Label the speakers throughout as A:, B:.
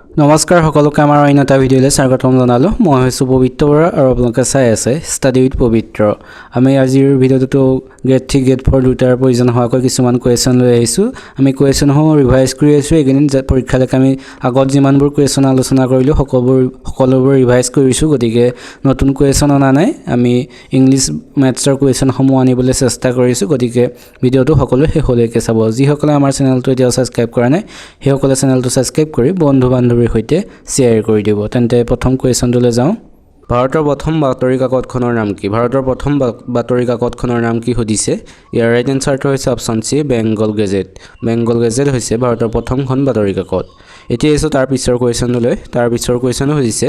A: নমস্কাৰ সকলোকে আমাৰ অন্য এটা ভিডিঅ'লৈ স্বাগতম জনালোঁ। মই হৈছোঁ পবিত্ৰ বৰা আৰু আপোনালোকে চাই আছে ষ্টাডি উইথ পবিত্ৰ। আমি আজিৰ ভিডিঅ'টো গ্ৰেড 3 গ্ৰেড 4 দুটাৰ প্ৰয়োজন হোৱাকৈ কিছুমান কুৱেশ্যন লৈ আহিছোঁ। আমি কুৱেশ্যনসমূহ ৰিভাইজ কৰি আছোঁ। এইকেইদিন পৰীক্ষালৈকে আমি আগত যিমানবোৰ কুৱেশ্যন আলোচনা কৰিলোঁ সকলোবোৰ ৰিভাইজ কৰিছোঁ। গতিকে নতুন কুৱেশ্যন অনা নাই, আমি ইংলিছ মেথছৰ কুৱেশ্যনসমূহ আনিবলৈ চেষ্টা কৰিছোঁ। গতিকে ভিডিঅ'টো সকলোৱে শেষলৈকে চাব। যিসকলে আমাৰ চেনেলটো এতিয়াও ছাবস্ক্ৰাইব কৰা নাই সেইসকলে চেনেলটো ছাবস্ক্ৰাইব কৰি বন্ধু বান্ধৱীৰ সৈতে শ্বেয়াৰ কৰি দিব। তেন্তে প্ৰথম কুৱেশ্যনটোলৈ যাওঁ। ভাৰতৰ প্ৰথম বাতৰি কাকতখনৰ নাম কি? ভাৰতৰ প্ৰথম বাতৰি কাকতখনৰ নাম কি সুধিছে। ইয়াৰ ৰাইট এনচাৰটো হৈছে option C, Bengal Gazette. Bengal Gazette হৈছে ভাৰতৰ প্ৰথমখন বাতৰি কাকত। এতিয়া আহিছোঁ তাৰ পিছৰ কুৱেশ্যনলৈ। তাৰ পিছৰ কুৱেশ্যনো সুধিছে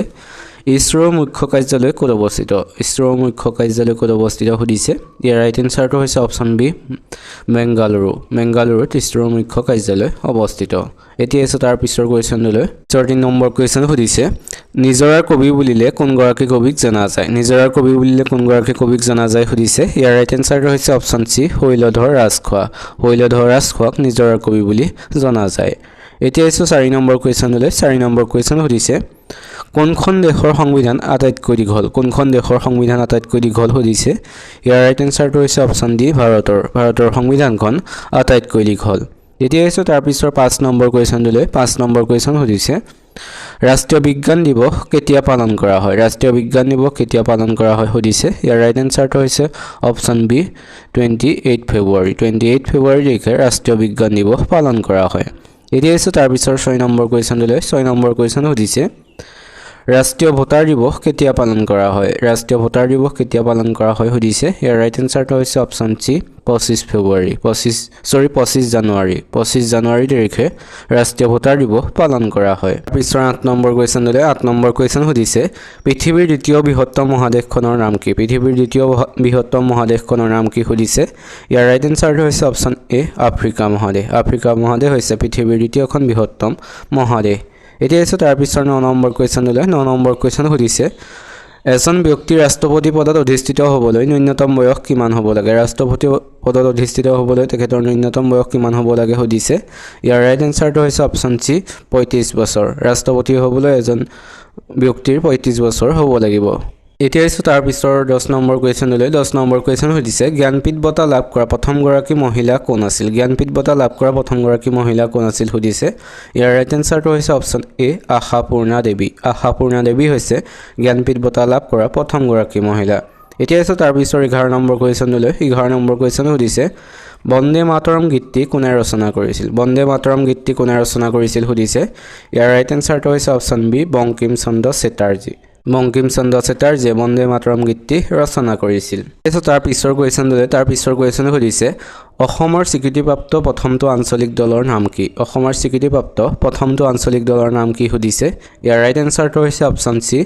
A: ইছৰোৰ মুখ্য কাৰ্যালয় ক'ত অৱস্থিত? ইছৰোৰ মুখ্য কাৰ্যালয় ক'ত অৱস্থিত সুধিছে। ইয়াৰ ৰাইট এনচাৰটো হৈছে অপশ্যন বি, বেংগালুৰু। বেংগালুৰুত ইছৰোৰ মুখ্য কাৰ্যালয় অৱস্থিত। এতিয়া আহিছোঁ তাৰ পিছৰ কুৱেশ্যনলৈ। 13 নম্বৰ কুৱেশ্যন সুধিছে নিজৰাৰ কবি বুলিলে কোনগৰাকী কবিক জনা যায়? নিজৰাৰ কবি বুলিলে কোনগৰাকী কবিক জনা যায় সুধিছে। ইয়াৰ ৰাইট এনচাৰটো হৈছে অপশ্যন চি, শৈলধৰ ৰাজখোৱা। শৈলধৰ ৰাজখোৱাক নিজৰাৰ কবি বুলি জনা যায়। এতিয়া আহিছোঁ 4 নম্বৰ কুৱেশ্যনলৈ। 4 নম্বৰ কুৱেশ্যন সুধিছে কোনখন দেশৰ সংবিধান আটাইতকৈ দীঘল? কোনখন দেশৰ সংবিধান আটাইতকৈ দীঘল সুধিছে। ইয়াৰ ৰাইট এনচাৰটো হৈছে অপশ্যন ডি, ভাৰতৰ সংবিধানখন আটাইতকৈ দীঘল। এতিয়া আহিছোঁ তাৰ পিছৰ 5 নম্বৰ কুৱেশ্যনলৈ। 5 নম্বৰ কুৱেশ্যন সুধিছে ৰাষ্ট্ৰীয় বিজ্ঞান দিৱস কেতিয়া পালন কৰা হয়? ৰাষ্ট্ৰীয় বিজ্ঞান দিৱস কেতিয়া পালন কৰা হয় সুধিছে। ইয়াৰ ৰাইট এনচাৰটো হৈছে অপশ্যন বি, 28 ফেব্ৰুৱাৰী। 28 ফেব্ৰুৱাৰী তাৰিখে ৰাষ্ট্ৰীয় বিজ্ঞান দিৱস পালন কৰা হয়। এতিয়া আহিছোঁ তাৰ পিছৰ 6 নম্বৰ কুৱেশ্যনলৈ। 6 নম্বৰ কুৱেশ্যন সুধিছে ৰাষ্ট্ৰীয় ভোটাৰ দিৱস কেতিয়া পালন কৰা হয়? ৰাষ্ট্ৰীয় ভোটাৰ দিৱস কেতিয়া পালন কৰা হয় সুধিছে। ইয়াৰ ৰাইট এনচাৰটো হৈছে অপশ্যন চি, 25 জানুৱাৰী। 25 জানুৱাৰী তাৰিখে ৰাষ্ট্ৰীয় ভোটাৰ দিৱস পালন কৰা হয়। পিছৰ 8 নম্বৰ কুৱেশ্যনলৈ। 8 নম্বৰ কুৱেশ্যন সুধিছে পৃথিৱীৰ দ্বিতীয় বৃহত্তম মহাদেশখনৰ নাম কি? পৃথিৱীৰ দ্বিতীয় বৃহত্তম মহাদেশখনৰ নাম কি সুধিছে। ইয়াৰ ৰাইট এনচাৰটো হৈছে অপশ্যন এ, আফ্ৰিকা মহাদেশ। আফ্ৰিকা মহাদেশ হৈছে পৃথিৱীৰ দ্বিতীয়খন বৃহত্তম মহাদেশ। এতিয়া আহিছোঁ তাৰ পিছৰ 9 নম্বৰ কুৱেশ্যনলৈ। 9 নম্বৰ কুৱেশ্যন সুধিছে এজন ব্যক্তি ৰাষ্ট্ৰপতি পদত অধিষ্ঠিত হ'বলৈ ন্যূনতম বয়স কিমান হ'ব লাগে? ৰাষ্ট্ৰপতি পদত অধিষ্ঠিত হ'বলৈ তেখেতৰ ন্যূনতম বয়স কিমান হ'ব লাগে সুধিছে। ইয়াৰ ৰাইট এনচাৰটো হৈছে অপশ্যন চি, 35 বছৰ। ৰাষ্ট্ৰপতি হ'বলৈ এজন ব্যক্তিৰ 35 বছৰ হ'ব লাগিব। এতিয়া আহিছোঁ তাৰ পিছৰ 10 নম্বৰ কুৱেশ্যনলৈ। 10 নম্বৰ কুৱেশ্যন সুধিছে জ্ঞানপীঠ বঁটা লাভ কৰা প্ৰথমগৰাকী মহিলা কোন আছিল? জ্ঞানপীঠ বঁটা লাভ কৰা প্ৰথমগৰাকী মহিলা কোন আছিল সুধিছে। ইয়াৰ ৰাইট এনচাৰটো হৈছে অপশ্যন এ, আশাপূৰ্ণা দেৱী। আশাপূৰ্ণা দেৱী হৈছে জ্ঞানপীঠ বঁটা লাভ কৰা প্ৰথমগৰাকী মহিলা। এতিয়া আহিছোঁ তাৰ পিছৰ 11 নম্বৰ কুৱেশ্যনলৈ। 11 নম্বৰ কুৱেশ্যন সুধিছে বন্দে মাতৰম গীতটি কোনে ৰচনা কৰিছিল? বন্দে মাতৰম গীতটি কোনে ৰচনা কৰিছিল সুধিছে। ইয়াৰ ৰাইট এনচাৰটো হৈছে অপশ্যন বি, বংকিম চন্দ্ৰ চেটাৰ্জী। বংকিম চন্দ্ৰ চেটাৰ্জীয়ে বন্দে মাতৰম গীতটি ৰচনা কৰিছিল। তাৰ পিছৰ কুৱেশ্যনলৈ। তাৰ পিছৰ কুৱেশ্যন সুধিছে অসমৰ স্বীকৃতিপ্ৰাপ্ত প্ৰথমটো আঞ্চলিক দলৰ নাম কি? অসমৰ স্বীকৃতিপ্ৰাপ্ত প্ৰথমটো আঞ্চলিক দলৰ নাম কি সুধিছে। ইয়াৰ ৰাইট এনচাৰটো হৈছে অপশ্যন চি,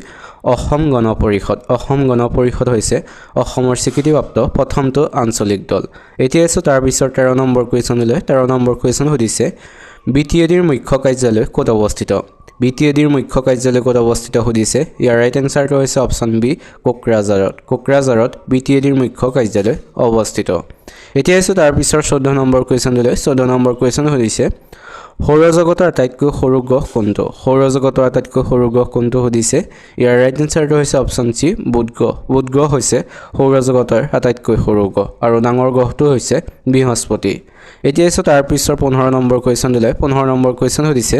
A: অসম গণ পৰিষদ। অসম গণ পৰিষদ হৈছে অসমৰ স্বীকৃতিপ্ৰাপ্ত প্ৰথমটো আঞ্চলিক দল। এতিয়া আছোঁ তাৰ পিছৰ 13 নম্বৰ কুৱেশ্যনলৈ। 13 নম্বৰ কুৱেশ্যন সুধিছে BTADৰ মুখ্য কাৰ্যালয় ক'ত অৱস্থিত? BTADৰ মুখ্য কাৰ্যালয় ক'ত অৱস্থিত সুধিছে। ইয়াৰ ৰাইট এনচাৰটো হৈছে অপশ্যন বি, কোকৰাঝাৰত। কোকৰাঝাৰত BTADৰ মুখ্য কাৰ্যালয় অৱস্থিত। এতিয়া আছোঁ তাৰ পিছৰ 14 নম্বৰ কুৱেশ্যনলৈ। 14 নম্বৰ কুৱেশ্যন সুধিছে সৌৰজগতৰ আটাইতকৈ সৰু গ্ৰহ কোনটো? সৌৰজগতৰ আটাইতকৈ সৰু গ্ৰহ কোনটো সুধিছে। ইয়াৰ ৰাইট এনচাৰটো হৈছে অপশ্যন চি, বুধ গ্ৰহ। বুধ গ্ৰহ হৈছে সৌৰজগতৰ আটাইতকৈ সৰু গ্ৰহ আৰু ডাঙৰ গ্ৰহটো হৈছে বৃহস্পতি। এতিয়া আছোঁ তাৰ পিছৰ 15 নম্বৰ কুৱেশ্যনলৈ। 15 নম্বৰ কুৱেশ্যন সুধিছে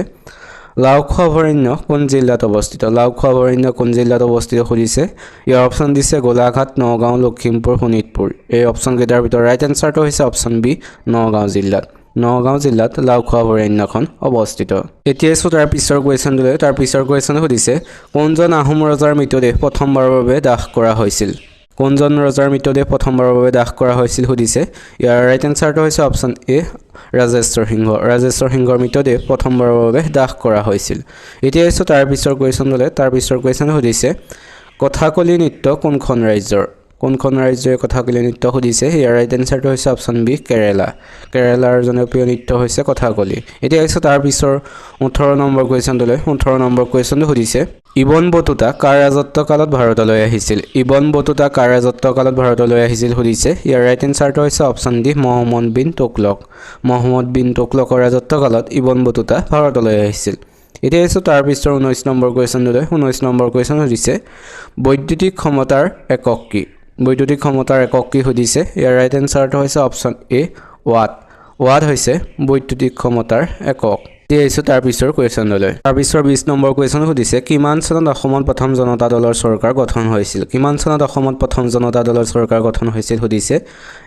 A: লাওখোৱা অভয়াৰণ্য কোন জিলাত অৱস্থিত? লাওখোৱা অভয়াৰণ্য কোন জিলাত অৱস্থিত সুধিছে। ইয়াৰ অপশ্যন দিছে গোলাঘাট, নগাঁও, লখিমপুৰ, শোণিতপুৰ। এই অপশ্যনকেইটাৰ ভিতৰত ৰাইট এনচাৰটো হৈছে অপশ্যন বি, নগাঁও জিলাত। নগাঁও জিলাত লাওখোৱা অভয়াৰণ্যখন অৱস্থিত। এতিয়া আছোঁ তাৰ পিছৰ কুৱেশ্যনলৈ। তাৰ পিছৰ কুৱেশ্যন সুধিছে কোনজন আহোম ৰজাৰ মৃতদেহ প্ৰথমবাৰৰ বাবে দাহ কৰা হৈছিল? কোনজন ৰজাৰ মৃতদেহ প্ৰথমবাৰৰ বাবে দাহ কৰা হৈছিল সুধিছে। ইয়াৰ ৰাইট এনচাৰটো হৈছে অপশ্যন এ, ৰাজেশ্বৰ সিংহ। ৰাজেশ্বৰ সিংহৰ মৃতদেহ প্ৰথমবাৰৰ বাবে দাহ কৰা হৈছিল। এতিয়া আহিছোঁ তাৰ পিছৰ কুৱেশ্যনলৈ। তাৰ পিছৰ কুৱেশ্যন সুধিছে কথাকলি নৃত্য কোনখন ৰাজ্যৰ? কোনখন ৰাজ্যই কথাকলি নৃত্য সুধিছে। ইয়াৰ ৰাইট এনচাৰটো হৈছে অপশ্যন বি, কেৰেলা। কেৰেলাৰ জনপ্ৰিয় নৃত্য হৈছে কথাকলি। এতিয়া আহিছোঁ তাৰ পিছৰ 18 নম্বৰ কুৱেশ্যনটোলৈ। 18 নম্বৰ কুৱেশ্যনটো সুধিছে ইবন বতুতা কাৰ ৰাজত্বকালত ভাৰতলৈ আহিছিল? ইবন বতুতা কাৰ ৰাজত্বকালত ভাৰতলৈ আহিছিল সুধিছে। ইয়াৰ ৰাইট এনচাৰটো হৈছে অপশ্যন ডি, মহম্মদ বিন তুগলক। মহম্মদ বিন তুগলকৰ ৰাজত্বকালত ইবন বতুতা ভাৰতলৈ আহিছিল। এতিয়া আহিছোঁ তাৰ পিছৰ 19 নম্বৰ কুৱেশ্যনটোলৈ 19 নম্বৰ কুৱেশ্যন সুধিছে বৈদ্যুতিক ক্ষমতাৰ একক কি বৈদ্যুতিক ক্ষমতাৰ একক কি সুধিছে ইয়াৰ ৰাইট এনসাৰটো হৈছে অপচন এ ওৱাট ওৱাট হৈছে বৈদ্যুতিক ক্ষমতাৰ একক এতিয়া আহিছোঁ তাৰ পিছৰ কুৱেশ্যনলৈ তাৰ পিছৰ 20 নম্বৰ কুৱেশ্যন সুধিছে কিমান চনত অসমত প্ৰথম জনতা দলৰ চৰকাৰ গঠন হৈছিল কিমান চনত অসমত প্ৰথম জনতা দলৰ চৰকাৰ গঠন হৈছিল সুধিছে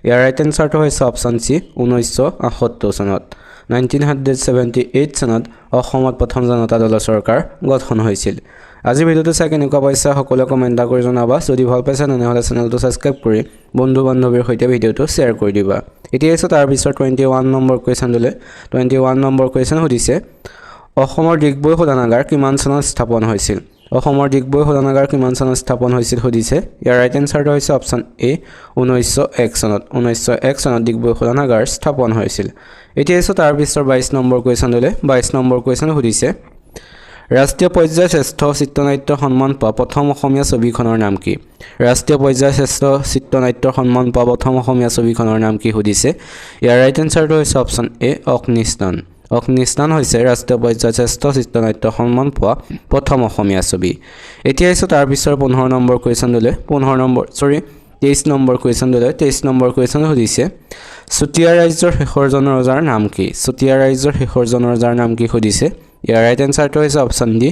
A: ইয়াৰ ৰাইট এনসাৰটো হৈছে অপচন চি 1978 চনত 1978 চনত অসমত প্ৰথম জনতা দলৰ চৰকাৰ গঠন হৈছিল আজি ভিডিওটো চাই কেনেকুৱা পাইছা সকলোৱে কমেণ্ট কৰি জনাবা যদি ভাল পাইছা তেনেহ'লে চেনেলটো ছাবস্ক্ৰাইব কৰি বন্ধু বান্ধৱীৰ সৈতে ভিডিওটো শ্বেয়াৰ কৰি দিবা এতিয়া আছে তাৰ পিছত 21 নম্বৰ কুৱেশ্যনলৈ 21 নম্বৰ কুৱেশ্যন সুধিছে অসমৰ ডিগবৈ শোধনাগাৰ কিমান চনত স্থাপন হৈছিল অসমৰ ডিগবৈ শোধনাগাৰ কিমান চনত স্থাপন হৈছিল সুধিছে ইয়াৰ ৰাইট এনসাৰটো হৈছে অপচন এ 1901 চনত 1901 চনত ডিগবৈ শোধনাগাৰ স্থাপন হৈছিল এতিয়া আছে তাৰ পিছৰ 22 নম্বৰ কুৱেশ্যনলৈ 22 নম্বৰ কুৱেশ্যন সুধিছে ৰাষ্ট্ৰীয় পৰ্যায়ৰ শ্ৰেষ্ঠ চিত্ৰনাট্য সন্মান পোৱা প্ৰথম অসমীয়া ছবিখনৰ নাম কি ৰাষ্ট্ৰীয় পৰ্যায়ৰ শ্ৰেষ্ঠ চিত্ৰনাট্য সন্মান পোৱা প্ৰথম অসমীয়া ছবিখনৰ নাম কি সুধিছে ইয়াৰ ৰাইট এনসাৰটো হৈছে অপচন এ অগ্নিস্থান অগ্নিস্থান হৈছে ৰাষ্ট্ৰীয় পৰ্যায়ৰ শ্ৰেষ্ঠ চিত্ৰনাট্য সন্মান পোৱা প্ৰথম অসমীয়া ছবি এতিয়া আহিছোঁ তাৰ পিছৰ 15 নম্বৰ কুৱেশ্যনলৈ 23 নম্বৰ কুৱেশ্যনলৈ 23 নম্বৰ কুৱেশ্যন সুধিছে চুতীয়া ৰাজ্যৰ শেষৰজন ৰজাৰ নাম কি চুতীয়া ৰাজ্যৰ শেষৰজন ৰজাৰ নাম কি সুধিছে ইয়াৰ ৰাইট এনসাৰটো হৈছে অপচন ডি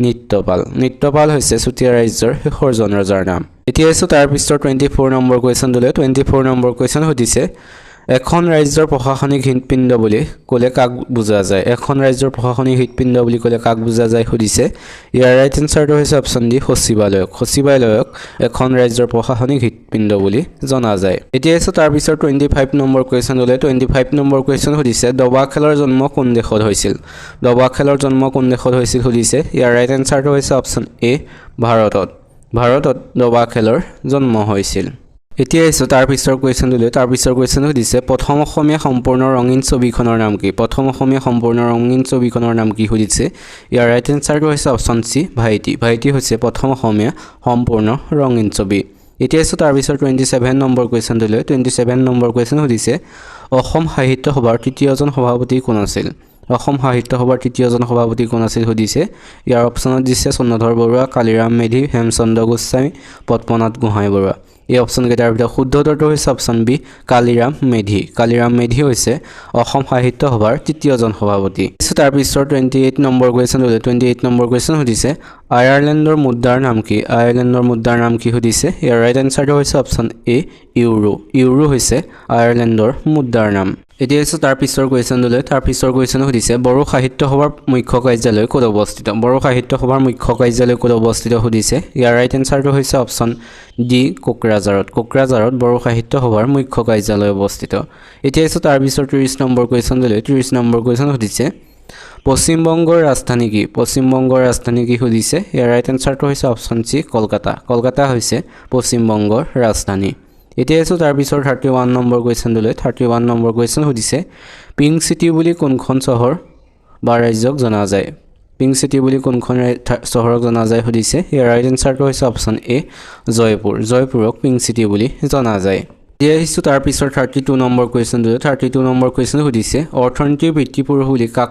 A: নিত্যপাল নিত্যপাল হৈছে চুতীয়া ৰাজ্যৰ শেষৰজন ৰজাৰ নাম এতিয়া আহিছোঁ তাৰ পিছৰ 24 নম্বৰ কুৱেশ্যনলৈ 24 নম্বৰ কুৱেশ্যন সুধিছে এখন ৰাজ্যৰ প্ৰশাসনিক হৃদপিণ্ড বুলি ক'লে কাক বুজা যায় এখন ৰাজ্যৰ প্ৰশাসনিক হৃদপিণ্ড বুলি ক'লে কাক বুজা যায় সুধিছে ইয়াৰ ৰাইট এনসাৰটো হৈছে অপচন ডি সচিবালয়ক সচিবালয়ক এখন ৰাজ্যৰ প্ৰশাসনিক হৃদপিণ্ড বুলি জনা যায় এতিয়া আহিছোঁ তাৰ পিছৰ 25 নম্বৰ কুৱেশ্যনলৈ 25 নম্বৰ কুৱেশ্যন সুধিছে দবা খেলৰ জন্ম কোন দেশত হৈছিল দবা খেলৰ জন্ম কোন দেশত হৈছিল সুধিছে ইয়াৰ ৰাইট এনসাৰটো হৈছে অপচন এ ভাৰতত দবা খেলৰ জন্ম হৈছিল এতিয়া আহিছোঁ তাৰ পিছৰ কুৱেশ্যনলৈ তাৰ পিছৰ কুৱেশ্যন সুধিছে প্ৰথম অসমীয়া সম্পূৰ্ণ ৰঙীন ছবিখনৰ নাম কি প্ৰথম অসমীয়া সম্পূৰ্ণ ৰঙীন ছবিখনৰ নাম কি সুধিছে ইয়াৰ ৰাইট এনসাৰটো হৈছে অপচন চি ভাইটি হৈছে প্ৰথম অসমীয়া সম্পূৰ্ণ ৰঙীন ছবি এতিয়া আহিছোঁ তাৰ পিছৰ 27 নম্বৰ কুৱেশ্যনলৈ 27 নম্বৰ কুৱেশ্যন সুধিছে অসম সাহিত্য সভাৰ তৃতীয়জন সভাপতি কোন আছিল অসম সাহিত্য সভাৰ তৃতীয়জন সভাপতি কোন আছিল সুধিছে ইয়াৰ অপচনত দিছে চন্দ্ৰধৰ বৰুৱা কালিৰাম মেধি হেমচন্দ্ৰ গোস্বামী পদ্মনাথ গোহাঁই বৰুৱা এই অপচনকেইটাৰ ভিতৰত শুদ্ধ উত্তৰটো হৈছে অপচন বি কালিৰাম মেধি হৈছে অসম সাহিত্য সভাৰ তৃতীয়জন সভাপতি তাৰ পিছৰ 28 নম্বৰ কুৱেশ্যন সুধিছে আয়াৰলেণ্ডৰ মুদ্ৰাৰ নাম কি আয়াৰলেণ্ডৰ মুদ্ৰাৰ নাম কি সুধিছে ইয়াৰ ৰাইট এনসাৰটো হৈছে অপচন এ ইউৰো হৈছে আয়াৰলেণ্ডৰ মুদ্ৰাৰ নাম এতিয়া আছে তাৰ পিছৰ কুৱেশ্যনলৈ তাৰ পিছৰ কুৱেশ্যন সুধিছে বড়ো সাহিত্য সভাৰ মুখ্য কাৰ্যালয় ক'ত অৱস্থিত বড়ো সাহিত্য সভাৰ মুখ্য কাৰ্যালয় ক'ত অৱস্থিত সুধিছে ইয়াৰ ৰাইট এনসাৰটো হৈছে অপচন ডি কোকৰাঝাৰত বড়ো সাহিত্য সভাৰ মুখ্য কাৰ্যালয় অৱস্থিত এতিয়া আছে তাৰ পিছৰ 30 নম্বৰ কুৱেশ্যনলৈ 30 নম্বৰ কুৱেশ্যন সুধিছে পশ্চিমবংগৰ ৰাজধানী কি সুধিছে ইয়াৰ ৰাইট এনসাৰটো হৈছে অপচন চি কলকাতা হৈছে পশ্চিমবংগৰ ৰাজধানী এতিয়া আছো তাৰ পিছৰ 31 নম্বৰ কুৱেশ্যনলৈ 31 নম্বৰ কুৱেশ্যন সুধিছে পিংক সিটি বুলি কোনখন চহৰ বা ৰাজ্যক জনা যায় পিংক সিটি বুলি কোনখন চহৰক জনা যায় সুধিছে ইয়াৰ ৰাইট এনসাৰটো হৈছে অপচন এ জয়পুৰক পিংক সিটি বুলি জনা যায় এতিয়া আহিছোঁ তাৰ পিছৰ 32 নম্বৰ কুৱেশ্যনলৈ 32 নম্বৰ কুৱেশ্যন সুধিছে অৰ্থনীতিৰ পিতৃপুৰুষ বুলি কাক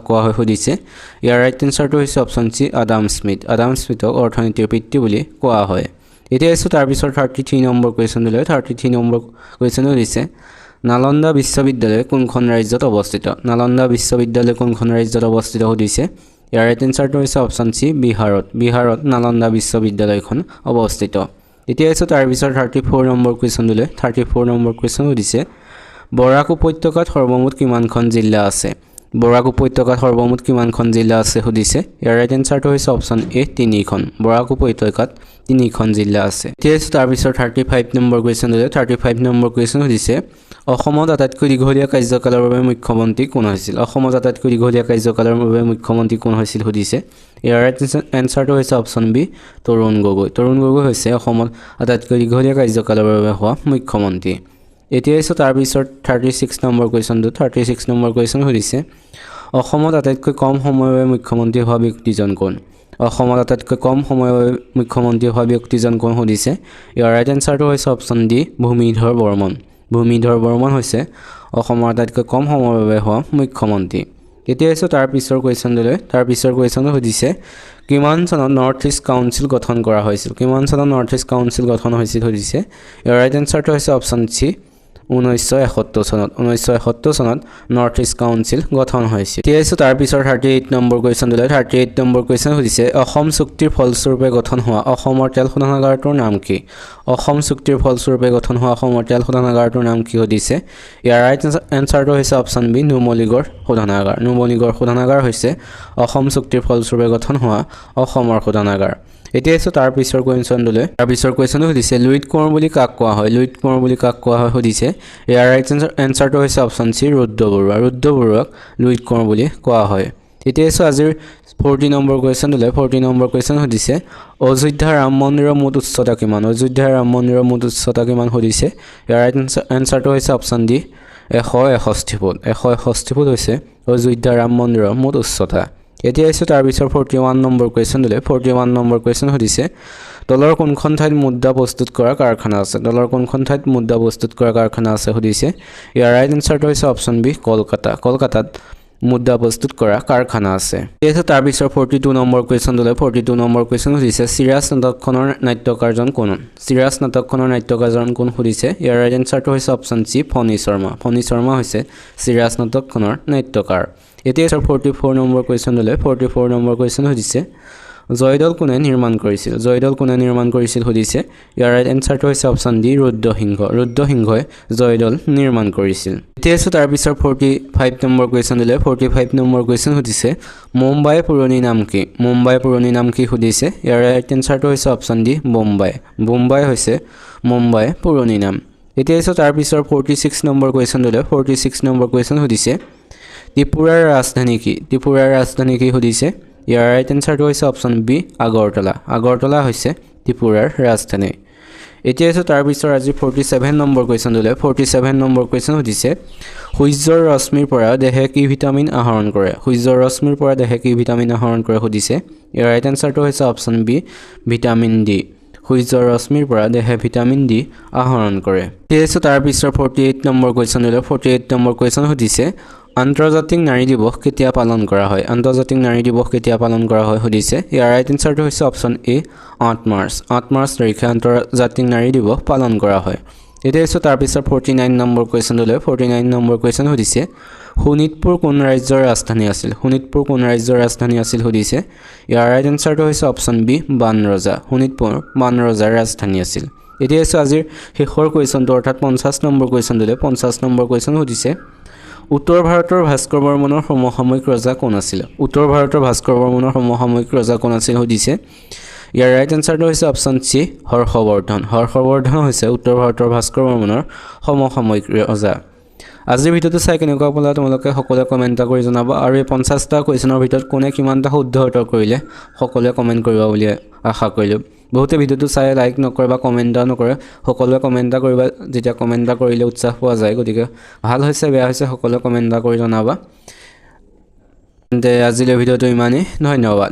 A: কোৱা হয় সুধিছে ইয়াৰ ৰাইট এনসাৰটো হৈছে অপচন চি আডাম স্মিথক অৰ্থনীতিৰ পিতৃ বুলি কোৱা হয় এতিয়া আহিছোঁ তাৰ পিছৰ 33 নম্বৰ কুৱেশ্যনলৈ 33 নম্বৰ কুৱেশ্যন সুধিছে নালন্দা বিশ্ববিদ্যালয় কোনখন ৰাজ্যত অৱস্থিত সুধিছে ইয়াৰ ৰাইট এনসাৰটো হৈছে অপচন চি বিহাৰত নালন্দা বিশ্ববিদ্যালয়খন অৱস্থিত এতিয়া আহিছোঁ তাৰ পিছৰ 34 নম্বৰ কুৱেশ্যনলৈ 34 নম্বৰ কুৱেশ্যন সুধিছে বৰাক উপত্যকাত সৰ্বমুঠ কিমানখন জিলা আছে সুধিছে ইয়াৰ ৰাইট এনসাৰটো হৈছে অপচন এ 3খন বৰাক উপত্যকাত 3খন জিলা আছে এতিয়া আহিছোঁ তাৰ পিছৰ 35 নম্বৰ কুৱেশ্যনলৈ 35 নম্বৰ কুৱেশ্যন সুধিছে অসমত আটাইতকৈ দীঘলীয়া কাৰ্যকালৰ বাবে মুখ্যমন্ত্ৰী কোন হৈছিল সুধিছে ইয়াৰ ৰাইট এনসাৰটো হৈছে অপচন বি তৰুণ গগৈ হৈছে অসমত আটাইতকৈ দীঘলীয়া কাৰ্যকালৰ বাবে হোৱা মুখ্যমন্ত্ৰী এতিয়া আহিছোঁ তাৰ পিছৰ 36 নম্বৰ কুৱেশ্যন সুধিছে অসমত আটাইতকৈ কম সময়ৰ বাবে মুখ্যমন্ত্ৰী হোৱা ব্যক্তিজন কোন সুধিছে ইয়াৰ ৰাইট এনসাৰটো হৈছে অপচন ডি ভূমিধৰ বৰ্মন হৈছে অসমৰ আটাইতকৈ কম সময়ৰ বাবে হোৱা মুখ্যমন্ত্ৰী এতিয়া এসো তাৰ পিছৰ কোৱেশ্চনলৈ তাৰ পিছৰ কোৱেশ্চনটো সুধিছে কিমান চনত নৰ্থ ইষ্ট কাউন্সিল গঠন কৰা হৈছিল কিমান চনত নৰ্থ ইষ্ট কাউন্সিল গঠন হৈছিল সুধিছে ইয়াৰ ৰাইট এনসাৰটো হৈছে অপচন সি 1971 চনত 1971 চনত নৰ্থ ইষ্ট কাউন্সিল গঠন হৈছিল এতিয়া এসো তাৰ পিছৰ 38 নম্বৰ কোৱেশ্চনলৈ 38 নম্বৰ কোৱেশ্চন সুধিছে অসম চুক্তিৰ ফলস্বৰূপে গঠন হোৱা অসমৰ তেল শোধনাগাৰটোৰ নাম কি অসম চুক্তিৰ ফলস্বৰূপে গঠন হোৱা অসমৰ তেল শোধনাগাৰটোৰ নাম কি সুধিছে ইয়াৰ ৰাইট এনসাৰটো হৈছে অপচন বি নুমলীগড় শোধনাগাৰ হৈছে অসম চুক্তিৰ ফলস্বৰূপে গঠন হোৱা অসমৰ শোধনাগাৰ এতিয়া এসো তাৰ পিছৰ কোৱেশ্চনটো সুধিছে লুইত কোঁৱৰ বুলি কাক কোৱা হয় সুধিছে ইয়াৰ ৰাইট এনসাৰটো হৈছে অপচন সি ৰুদ্ৰ বৰুৱাক লুইত কোঁৱৰ বুলি কোৱা হয় এতিয়া এসো আজিৰ 40 নম্বৰ কোৱেশ্চন সুধিছে অযোধ্যা ৰাম মন্দিৰৰ মুঠ উচ্চতা কিমান সুধিছে ইয়াৰ ৰাইট এনসাৰটো হৈছে অপচন ডি 161 ফুট হৈছে অযোধ্যা ৰাম মন্দিৰৰ মুঠ উচ্চতা এতিয়া এসো তাৰ পিছৰ 41 নম্বৰ কোৱেশ্চন সুধিছে তলৰ কোনখন ঠাইত মুদ্ৰা প্ৰস্তুত কৰা কাৰখানা আছে সুধিছে ইয়াৰ ৰাইট এনসাৰটো হৈছে অপচন বি কলকাতাত মুদ্ৰা প্ৰস্তুত কৰা কাৰখানা আছে এসো তাৰ পিছৰ 42 নম্বৰ কোৱেশ্চন সুধিছে চিৰাজ নাটকখনৰ নাট্যকাৰ কোন সুধিছে ইয়াৰ ৰাইট এনসাৰটো হৈছে অপচন সি ফণী শৰ্মা হৈছে চিৰাজ নাটকখনৰ নাট্যকাৰ এতিয়া এসো 44 নম্বৰ কোৱেশ্চন সুধিছে জয়দল কোনে নিৰ্মাণ কৰিছিল সুধিছে ইয়াৰ ৰাইট এনসাৰটো হৈছে অপচন ডি ৰুদ্ৰসিংহই জয়দল নিৰ্মাণ কৰিছিল এতিয়া এসো তাৰ পিছৰ 45 নম্বৰ কোৱেশ্চন সুধিছে মুম্বাইৰ পুৰণি নাম কি সুধিছে ইয়াৰ ৰাইট এনসাৰটো হৈছে অপচন ডি বোম্বাই হৈছে মুম্বাই পুৰণি নাম এতিয়া এসো তাৰ পিছৰ 46 নম্বৰ কোৱেশ্চন সুধিছে ত্ৰিপুৰাৰ ৰাজধানী কি সুধিছে ইয়াৰ ৰাইট এনসাৰটো হৈছে অপচন বি আগৰতলা হৈছে ত্ৰিপুৰাৰ ৰাজধানী এতিয়া এসো তাৰ পিছৰ আজি 47 নম্বৰ কোৱেশ্চন সুধিছে সূৰ্যৰ ৰশ্মিৰ পৰা দেহে কি ভিটামিন আহৰণ কৰে সুধিছে ইয়াৰ ৰাইট এনসাৰটো হৈছে অপচন বি ভিটামিন ডি সূৰ্যৰ ৰশ্মিৰ পৰা দেহে ভিটামিন ডি আহৰণ কৰে এতিয়া এসো তাৰ পিছৰ 48 নম্বৰ কোৱেশ্চন সুধিছে আন্তৰ্জাতিক নাৰী দিৱস কেতিয়া পালন কৰা হয় সুধিছে ইয়াৰ ৰাইট এনসাৰটো হৈছে অপচন এ 8 মাৰ্চ তাৰিখে আন্তৰ্জাতিক নাৰী দিৱস পালন কৰা হয় এতিয়া এসো তাৰ পিছৰ 49 নম্বৰ কোৱেশ্চন সুধিছে শোণিতপুৰ কোন ৰাজ্যৰ ৰাজধানী আছিল সুধিছে ইয়াৰ ৰাইট এনসাৰটো হৈছে অপচন বি শোণিতপুৰ বানৰজাৰ ৰাজধানী আছিল এতিয়া এসো আজিৰ শেষৰ কোৱেশ্চনটো অৰ্থাৎ 50 নম্বৰ কোৱেশ্চন সুধিছে উত্তৰ ভাৰতৰ ভাস্কৰ বৰ্মনৰ সমসাময়িক ৰজা কোন আছিল সুধিছে ইয়াৰ ৰাইট এনসাৰটো হৈছে অপচন সি হৰ্ষবৰ্ধন হৈছে উত্তৰ ভাৰতৰ ভাস্কৰ বৰ্মনৰ সমসাময়িক ৰজা আজিৰ ভিডিঅ'টো চাই কেনেকুৱা পালা তোমালোকে সকলোৱে কমেন্ট কৰি জনাবা আৰু এই 50টা কোৱেশ্চনৰ ভিতৰত কোনে কিমানটা শুদ্ধ উত্তৰ কৰিলে সকলোৱে কমেন্ট কৰিবা বুলি আশা কৰিলো বহুতে ভিডিঅ'টো চাই লাইক নকৰে বা কমেন্ট নকৰে সকলোৱে কমেন্ট কৰিবা যেতিয়া কমেন্ট কৰিলে উৎসাহ পোৱা যায় গতিকে ভাল হৈছে বেয়া হৈছে সকলোৱে কমেন্ট কৰি জনাবা আজিৰ ভিডিঅ'টো ইমানেই ধন্যবাদ